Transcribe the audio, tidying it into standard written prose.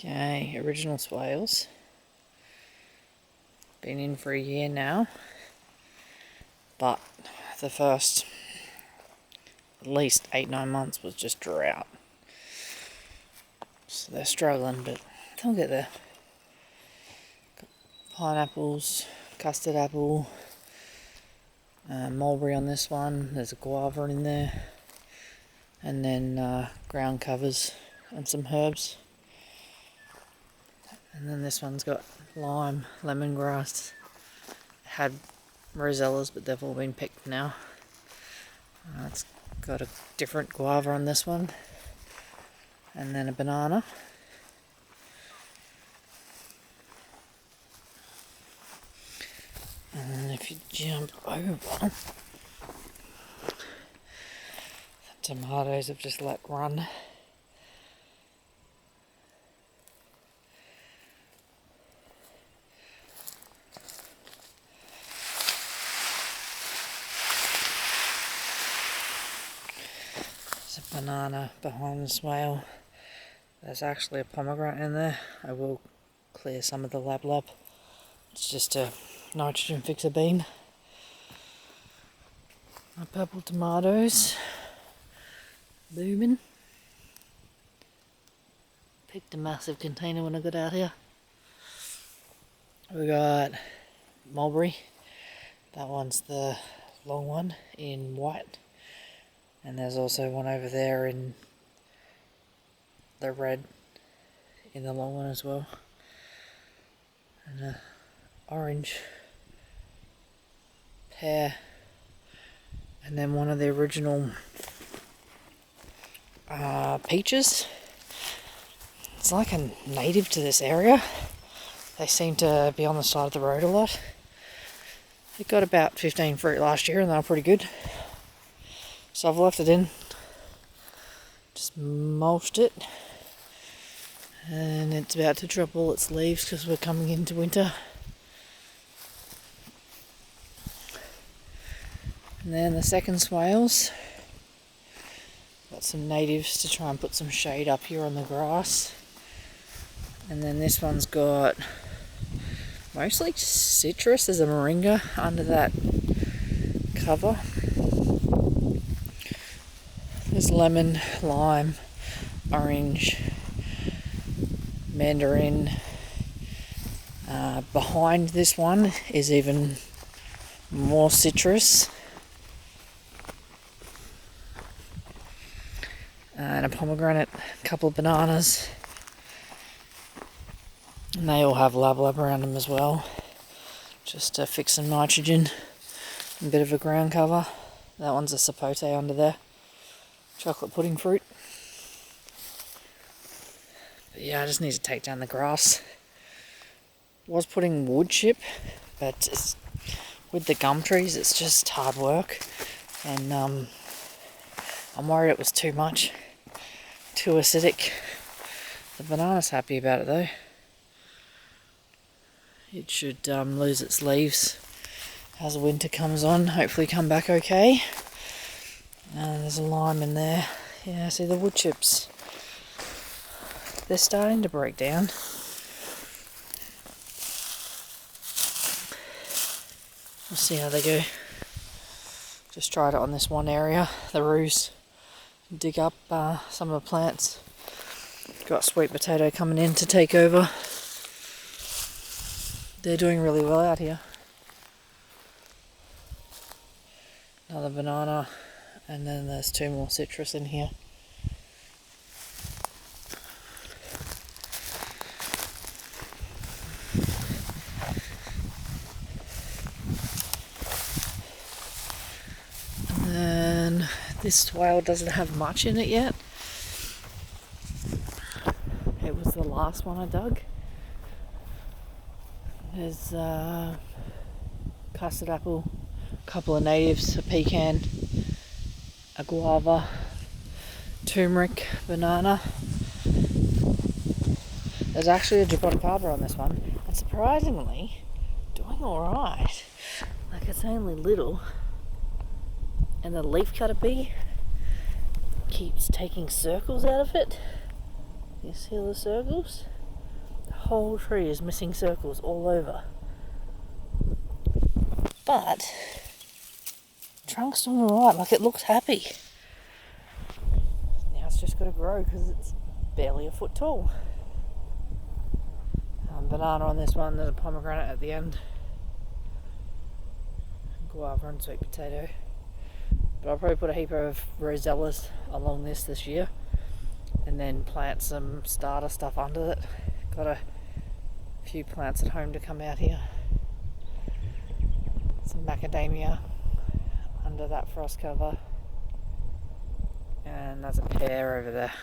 Okay, original Swales. Been in for a year now, but the first at least 8-9 months was just drought. So they're struggling, but they'll get there. Got pineapples, custard apple, mulberry on this one. There's a guava in there, and then ground covers and some herbs. And then this one's got lime, lemongrass. It had rosellas, but they've all been picked now. It's got a different guava on this one, and then a banana. And then if you jump over, the tomatoes have just let run. There's a banana behind the swale. There's actually a pomegranate in there. I will clear some of the lab. It's just a nitrogen fixer bean. My purple tomatoes, booming. Picked a massive container when I got out here. We got mulberry. That one's the long one in white. And there's also one over there in the red in the long one as well. And a orange pear. And then one of the original peaches. It's like a native to this area. They seem to be on the side of the road a lot. It got about 15 fruit last year and they were pretty good. So I've left it in, just mulched it, and it's about to drop all its leaves because we're coming into winter. And then the second swales, got some natives to try and put some shade up here on the grass. And then this one's got mostly citrus. There's a moringa under that cover. There's lemon, lime, orange, mandarin. Behind this one is even more citrus. And a pomegranate, a couple of bananas. And they all have lab around them as well. Just to fix some nitrogen. A bit of a ground cover. That one's a sapote under there. Chocolate pudding fruit. But yeah, I just need to take down the grass. Was putting wood chip, but with the gum trees it's just hard work, and I'm worried it was too much, too acidic. The banana's happy about it though. It should lose its leaves as winter comes on, hopefully come back okay. There's a lime in there. Yeah, see the wood chips. They're starting to break down. We'll see how they go. Just tried it on this one area, the roos. Dig up some of the plants. Got sweet potato coming in to take over. They're doing really well out here. Another banana. And then there's 2 more citrus in here. And then this swale doesn't have much in it yet. It was the last one I dug. There's custard apple, a couple of natives, a pecan, a guava, turmeric, banana. There's actually a jaboticaba on this one, and surprisingly doing alright. Like, it's only little, and the leaf cutter bee keeps taking circles out of it. You see all the circles? The whole tree is missing circles all over. But the trunk's doing alright, like it looks happy. Now it's just got to grow because it's barely a foot tall. Banana on this one, there's a pomegranate at the end. Guava and sweet potato. But I'll probably put a heap of rosellas along this year. And then plant some starter stuff under it. Got a few plants at home to come out here. Some macadamia under that frost cover. And there's a pear over there.